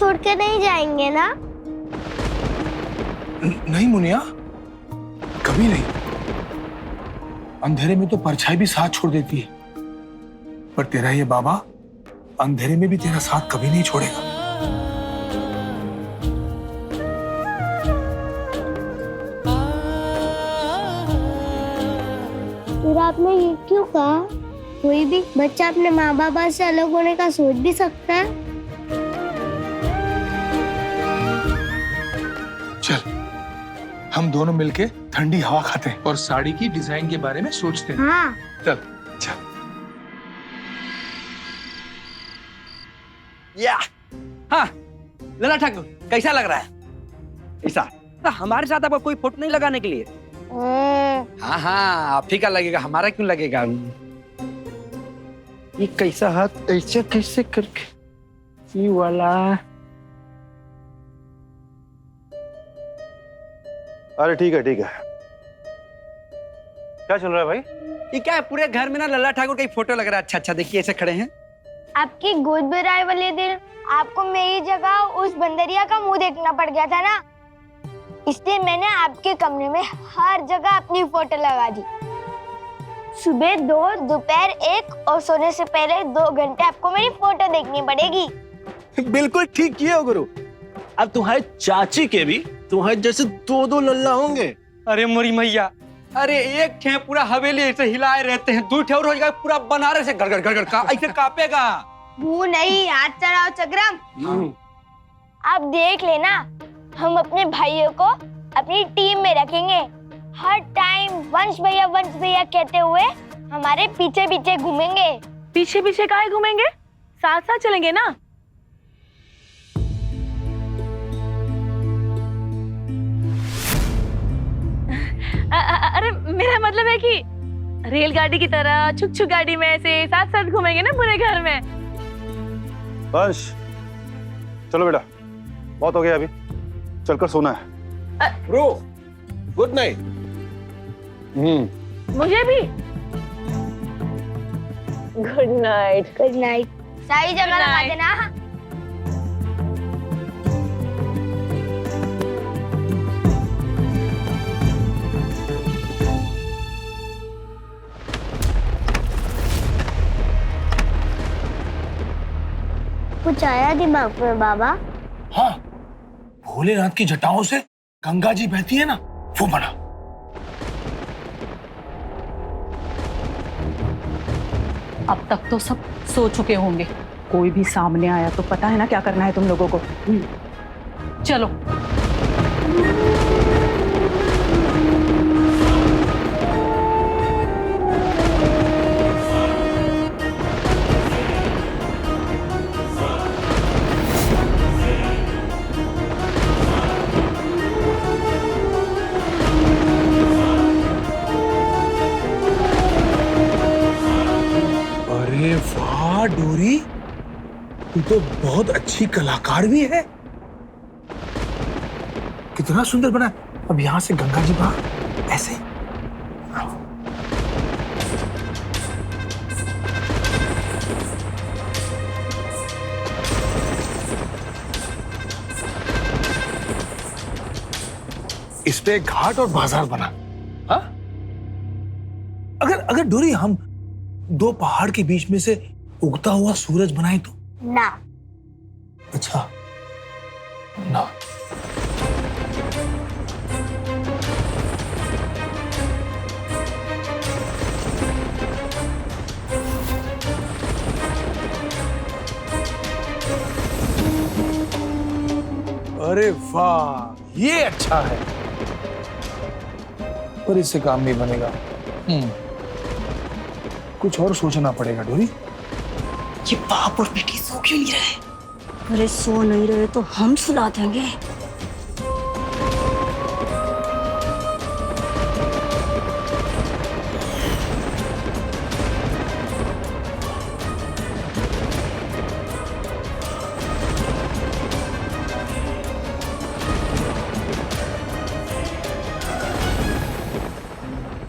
छोड़ के नहीं जाएंगे ना? नहीं मुनिया, कभी नहीं। अंधेरे में तो परछाई भी साथ छोड़ देती है, पर तेरा ये बाबा अंधेरे में भी तेरा साथ कभी नहीं छोड़ेगा। फिर आपने ये क्यों कहा? कोई भी बच्चा अपने माँ बाबा से अलग होने का सोच भी सकता है। चल हम दोनों मिलके ठंडी हवा खाते हैं और साड़ी की डिजाइन के बारे में सोचते हैं। हाँ। चल चल। या हाँ लला ठाकुर, कैसा लग रहा है? ऐसा तो हमारे साथ आपका कोई फोटो नहीं लगाने के लिए? हाँ हाँ, आप ही का लगेगा, हमारा क्यों लगेगा? ये कैसा हाथ ऐसे कैसे करके, ये वाला। अरे ठीक है ठीक है। क्या चल रहा है भाई? ये क्या है, पूरे घर में ना लला ठाकुर का ही फोटो लग रहा है। अच्छा अच्छा, देखिए ऐसे खड़े हैं। आपकी गोद में आए वाले दिन आपको मेरी जगह उस बंदरिया का मुंह देखना पड़ गया था ना, इसलिए मैंने आपके कमरे में हर जगह अपनी फोटो लगा दी। सुबह 2, दोपहर 1 और सोने से पहले 2 घंटे आपको मेरी फोटो देखनी पड़ेगी। बिल्कुल ठीक किए हो गुरु। अब तुम्हारे चाची के भी तुम्हारे जैसे 2-2 लल्ला होंगे। अरे मोरी मैया, अरे एक ठे पूरा हवेली ऐसे हिलाए रहते हैं, 2 ठे और हो जाएगा पूरा बनारस से गड़गड़ गड़गड़ का ऐसे कांपेगा। मुंह नहीं, हाथ चलाओ चक्रम। आप देख लेना, हम अपने भाइयों को अपनी टीम में रखेंगे। हर टाइम वंश भैया कहते हुए हमारे पीछे पीछे घूमेंगे। पीछे पीछे काहे घूमेंगे? साथ साथ चलेंगे ना। अरे मेरा मतलब है कि रेलगाड़ी की तरह छुक छुक गाड़ी में ऐसे साथ साथ घूमेंगे ना पूरे घर में। वंश चलो बेटा, बहुत हो गया, अभी चलकर सोना है। Bro good night. मुझे भी गुड नाइट। Good night. सही जगह लगा देना। कुछ आया दिमाग में बाबा? हाँ, भोलेनाथ की जटाओं से गंगा जी बहती है ना, वो बना। अब तक तो सब सो चुके होंगे, कोई भी सामने आया तो पता है ना क्या करना है तुम लोगों को। चलो अरे वाह डोरी, तू तो बहुत अच्छी कलाकार भी है। कितना सुंदर बना। अब यहाँ से गंगा जी बाहर ऐसे। इस पे घाट और बाजार बना। हाँ? अगर डोरी हम 2 पहाड़ के बीच में से उगता हुआ सूरज बनाए तो? ना। अच्छा ना। अरे वाह, ये अच्छा है, पर इससे काम नहीं बनेगा। कुछ और सोचना पड़ेगा डोरी। ये बाप और बेटी सो क्यों नहीं रहे? अरे सो नहीं रहे तो हम सुला देंगे।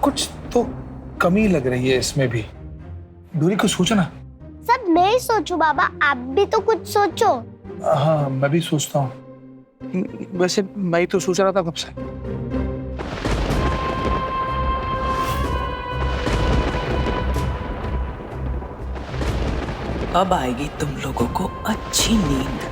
कुछ तो कमी लग रही है इसमें भी। डोरी को सोचना। सब मैं ही सोचूं बाबा, आप भी तो कुछ सोचो। हाँ मैं भी सोचता हूँ। वैसे मैं तो सोच रहा था कब से। अब आएगी तुम लोगों को अच्छी नींद।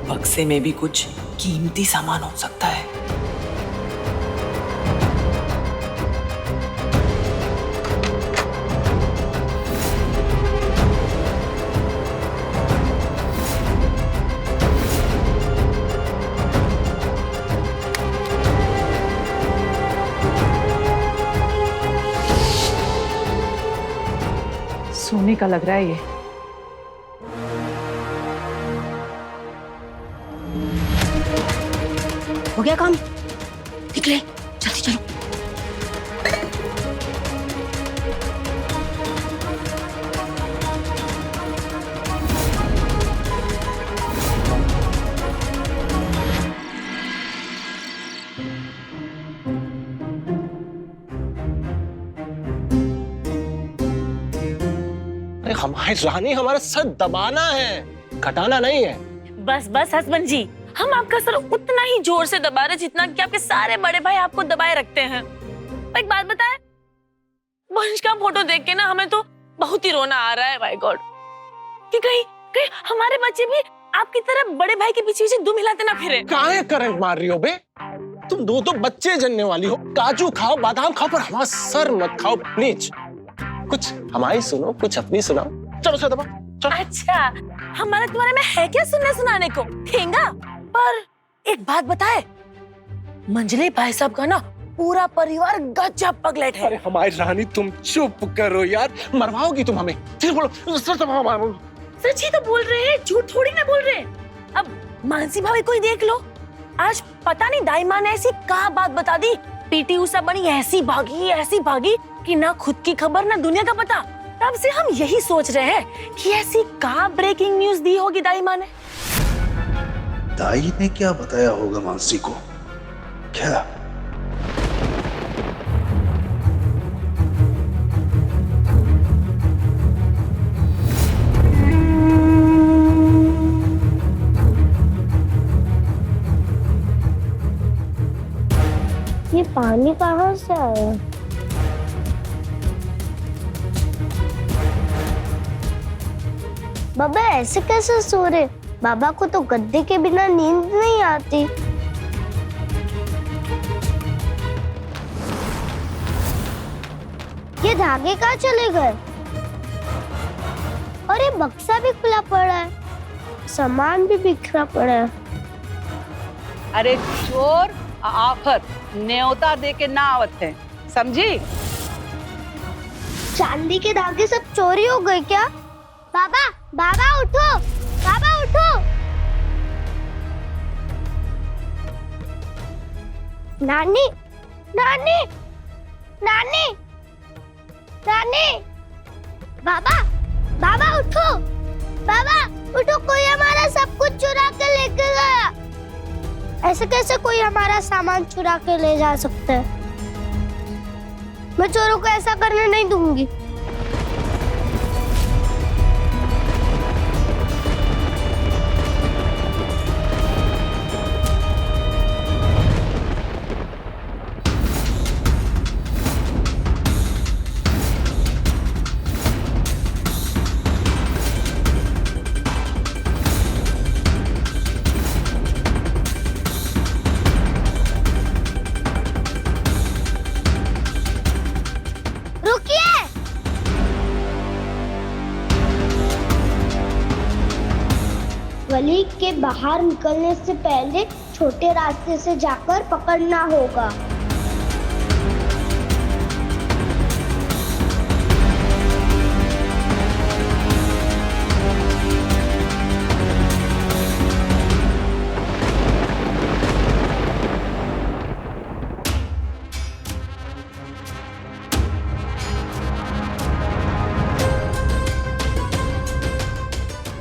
बक्से में भी कुछ कीमती सामान हो सकता है। सोने का लग रहा है ये। हो गया काम? निकले, जल्दी चलो। अरे हमारी रानी हमारा सर दबाना है, घटाना नहीं है। बस बस हसबैंड जी, हम आपका सर उतना ही जोर से दबा रहे जितना कि आपके सारे बड़े भाई आपको दबाए रखते हैं। और एक बात बताएं, वंश का फोटो देख के ना हमें तो बहुत ही रोना आ रहा है। माय गॉड, कि कहीं कहीं हमारे बच्चे भी आपकी तरह बड़े भाई के पीछे पीछे दुम हिलाते ना फिरे। काहे करंट मार रही हो बे? तुम दो तो बच्चे जनने वाली हो। काजू खाओ, बादाम खाओ, पर हमारा सर मत खाओ प्लीज। कुछ हमारी सुनो, कुछ अपनी सुनाओ। चलो सर दबा। अच्छा, हमारे तुम्हारे में है क्या सुनने सुनाने को? ठेंगा। पर एक बात बताए, मंजली भाई साहब का ना पूरा परिवार गजब पगलेट है। अरे हमारी रानी तुम चुप करो यार, मरवाओगी तुम हमें। फिर बोलो सर दबा। सच ही तो बोल रहे हैं, झूठ थोड़ी ना बोल रहे। अब मानसी भाभी को ही देख लो, आज पता नहीं दाई माँ ने ऐसी क्या बात बता दी, पीटी उषा बनी ऐसी भागी कि ना खुद की खबर ना दुनिया का पता। तब से हम यही सोच रहे हैं कि ऐसी क्या ब्रेकिंग न्यूज दी होगी दाई माँ ने। दाई ने क्या बताया होगा मानसी को? क्या? ये पानी कहाँ से आया? बाबा ऐसे कैसे सो रहे? बाबा को तो गद्दे के बिना नींद नहीं आती। ये धागे कहाँ चले गए? और ये बक्सा भी खुला पड़ा है, सामान भी बिखरा पड़ा है। अरे चोर आफत न्योता दे के ना आवत है, समझी? चांदी के धागे सब चोरी हो गए क्या? बाबा बाबा उठो, बाबा उठो। नानी नानी नानी नानी, बाबा बाबा उठो, बाबा उठो, कोई हमारा सब कुछ चुरा के लेके गया। ऐसे कैसे कोई हमारा सामान चुरा के ले जा सकता है? मैं चोरों को ऐसा करने नहीं दूंगी। गली के बाहर निकलने से पहले छोटे रास्ते से जाकर पकड़ना होगा।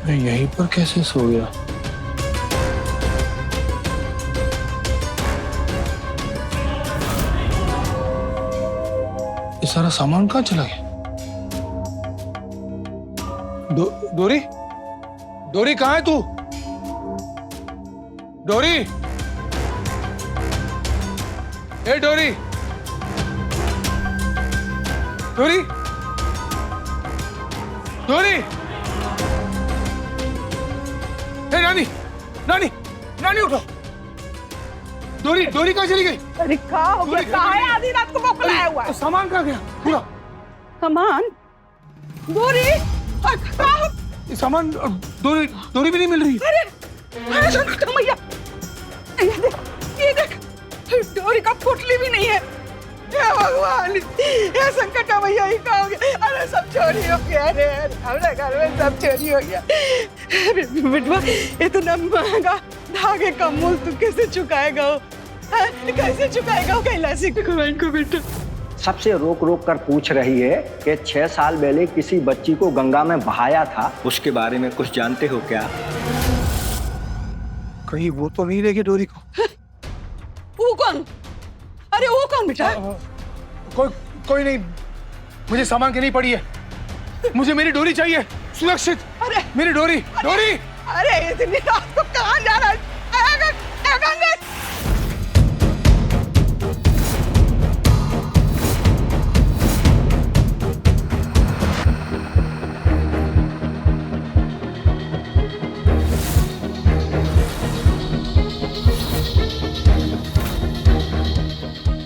मैं यहीं पर कैसे सो गया? ये सारा सामान कहाँ चला गया? डोरी, डोरी कहाँ है तू? डोरी, ए डोरी, डोरी, डोरी, ए रानी, रानी, रानी उठो। डोरी, डोरी कहाँ चली गई? अरे कहाँ हो गया? कहाँ है? आधी रात को मोकलाया हुआ है। सामान कहाँ गया पूरा? सामान? डोरी? कहाँ? सामान, डोरी, डोरी भी नहीं मिल रही। अरे संकट मैया, ये देख, डोरी का पुतली भी नहीं है। हे भगवान, हे संकट मैया, ये कहाँ हो गया? अरे सब चोरी हो गया रे, हमारे घर में सब चोरी हो गया। अरे बिटवा, इतना महंगा धागे का मूल तू कैसे चुकाएगा? कैसे चुकाएगा कैलाशी को बेटा? सबसे रोक रोक कर पूछ रही है कि 6 साल पहले किसी बच्ची को गंगा में बहाया था, उसके बारे में कुछ जानते हो क्या? कहीं वो तो नहीं लेगी डोरी को? वो कौन? अरे वो कौन बेटा? कोई नहीं, मुझे सामान की नहीं पड़ी है। मुझे मेरी डोरी चाहिए, सुरक्षित। अरे मेरी डोरी, डोरी। अरे इतनी रात को कहाँ जा रहा है?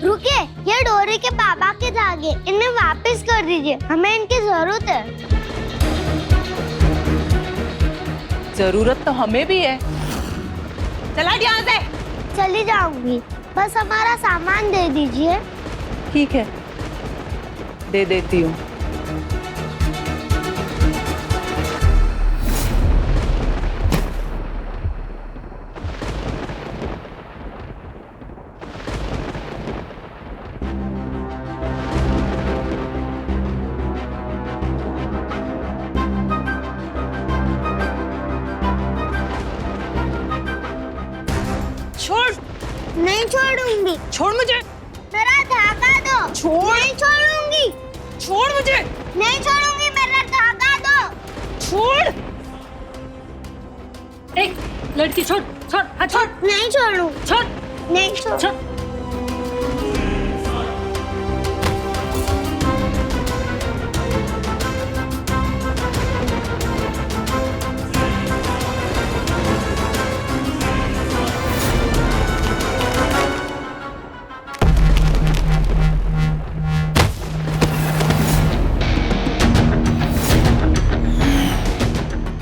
रुकिए, ये डोरी के पापा के धागे, इन्हें वापस कर दीजिए, हमें इनकी जरूरत है। जरूरत तो हमें भी है। चला यहाँ से। चली जाऊंगी, बस हमारा सामान दे दीजिए। ठीक है, दे देती हूँ। नहीं छोड़ूंगी। छोड़ मुझे। मेरा धागा दो। छोड़। नहीं छोड़ूंगी। छोड़ मुझे। नहीं छोड़ूंगी, मेरा धागा दो। छोड़। एक लड़की छोड़, छोड़, हाँ छोड़। नहीं छोड़ू। छोड़, नहीं छोड़। छोड़।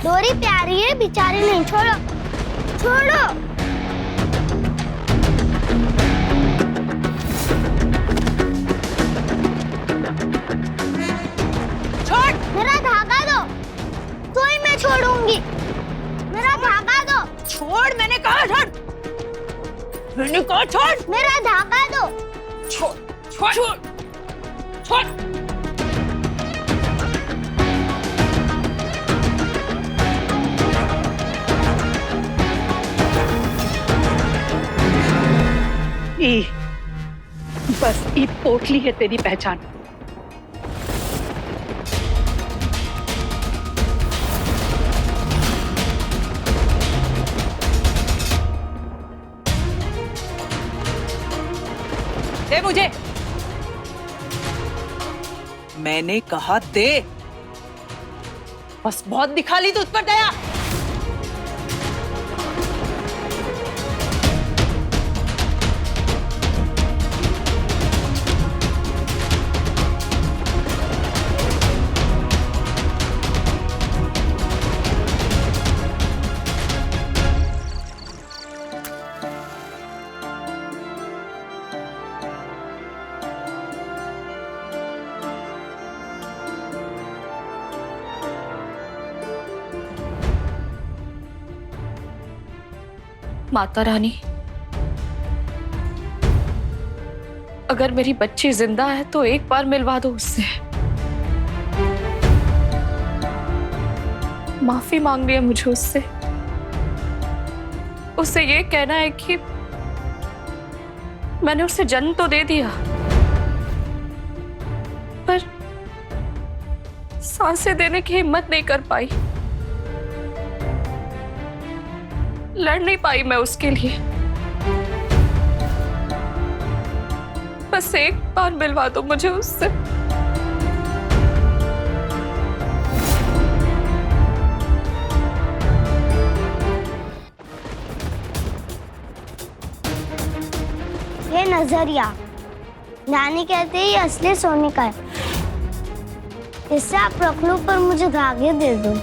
डोरी प्यारी है, बेचारी नहीं। छोड़ो, छोड़ो। छोड़। मेरा धागा दो, तो ही मैं छोड़ूंगी। मेरा धागा दो। छोड़, मैंने कहा छोड़। मैंने कहा छोड़। मेरा धागा दो। छोड़, छोड़, छोड़, छोड़। बस ई पोटली है तेरी पहचान। दे मुझे। मैंने कहा दे। बस बहुत दिखा ली तुझ पर दया। माता रानी, अगर मेरी बच्ची जिंदा है तो एक बार मिलवा दो उससे। माफी मांगनी है मुझे उससे। उससे ये कहना है कि मैंने उसे जन्म तो दे दिया, पर सांसें देने की हिम्मत नहीं कर पाई, लड़ नहीं पाई मैं उसके लिए। बस एक बार मिलवा दो मुझे उससे। ये नजरिया नानी कहते ही असली सोने का है। इससे आप रख लो, पर मुझे धागे दे दो,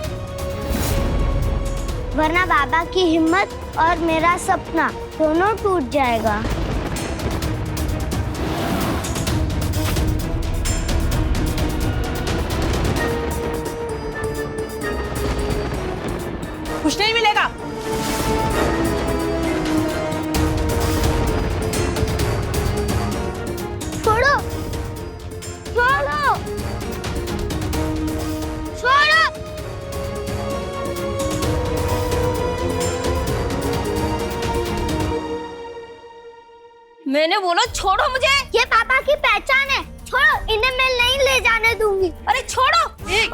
वरना बाबा की हिम्मत और मेरा सपना दोनों टूट जाएगा। कुछ नहीं मिलेगा। छोड़ो, छोड़ो, छोड़ो। मैंने बोला छोड़ो मुझे। ये पापा की पहचान है, छोड़ो, इन्हें मैं नहीं ले जाने दूंगी। अरे छोड़ो,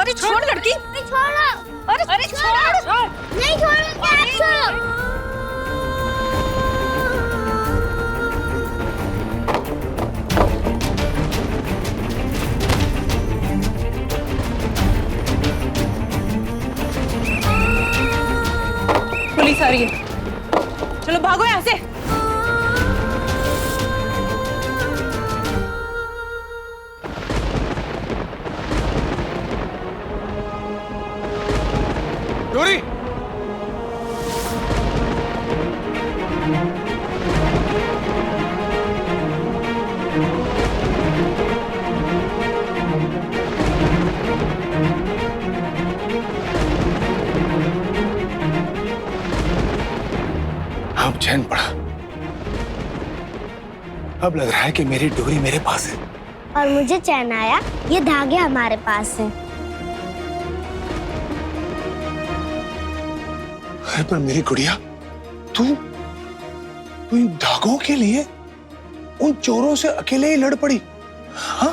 अरे छोड़ लड़की। छोड़ो, अरे छोड़। नहीं छोड़ूंगी, आप छोड़ो। पुलिस आ रही है, चलो भागो यहाँ से। डोरी, अब चैन पड़ा। अब लग रहा है कि मेरी डोरी मेरे पास है। और मुझे चैन आया, ये धागे हमारे पास हैं। अरे पर मेरी गुड़िया, तू इन धागों के लिए उन चोरों से अकेले ही लड़ पड़ी? हाँ?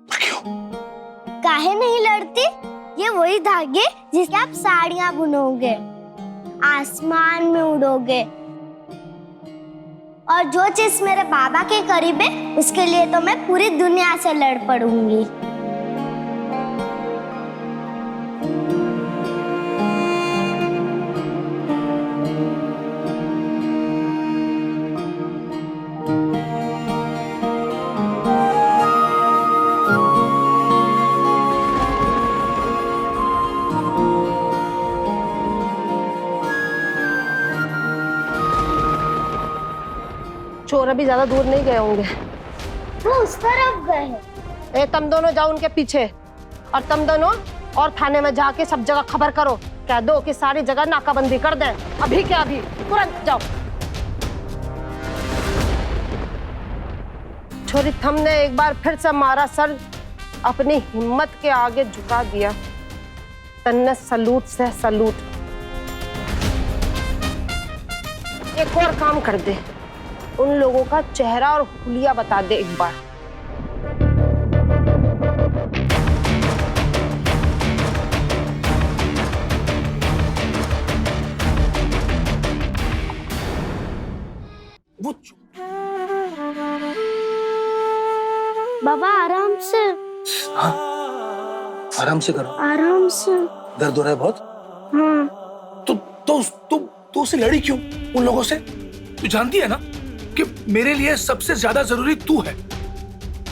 पर क्यों? काहे नहीं लड़ती? ये वही धागे जिससे आप साड़ियां बुनोगे, आसमान में उड़ोगे, और जो चीज मेरे बाबा के करीब है उसके लिए तो मैं पूरी दुनिया से लड़ पड़ूंगी। चोर अभी ज्यादा दूर नहीं गए होंगे। वो उस तरफ गए हैं। ए, तुम दोनों जाओ उनके पीछे, और तुम दोनों और थाने में जाके सब जगह खबर करो, कह दो कि सारी जगह नाकाबंदी कर दें। अभी क्या अभी, तुरंत जाओ। छोरी थम ने एक बार फिर से हमारा सर अपनी हिम्मत के आगे झुका दिया। तन्ने सलूट से सलूट। एक और काम कर दे, उन लोगों का चेहरा और हुलिया बता दे एक बार। बाबा आराम से। हाँ, आराम से करो। आराम से। दर्द हो रहा है बहुत? हाँ। तो उससे लड़ी क्यों उन लोगों से? तू जानती है ना कि मेरे लिए सबसे ज्यादा जरूरी तू है।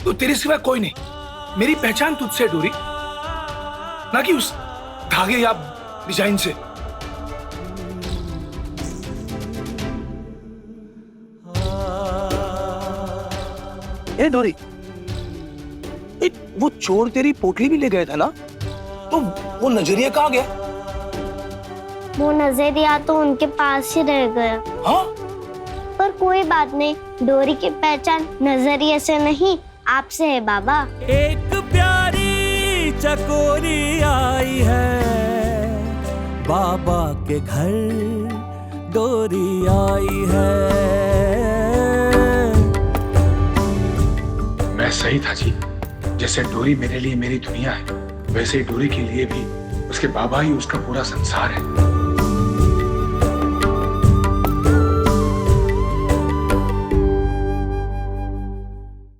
तो तेरे सिवा कोई नहीं। मेरी पहचान तुझसे डोरी, ना कि उस धागे या डिजाइन से। ए डोरी, वो चोर तेरी पोटली भी ले गया था ना, तो वो नजरिया कहाँ गया? वो नजरिया तो उनके पास ही रह गया। हाँ? पर कोई बात नहीं, डोरी की पहचान नजरिए से नहीं आपसे है बाबा। एक प्यारी चकोरी आई है, बाबा के घर डोरी आई है। मैं सही था जी। जैसे डोरी मेरे लिए मेरी दुनिया है, वैसे ही डोरी के लिए भी उसके बाबा ही उसका पूरा संसार है।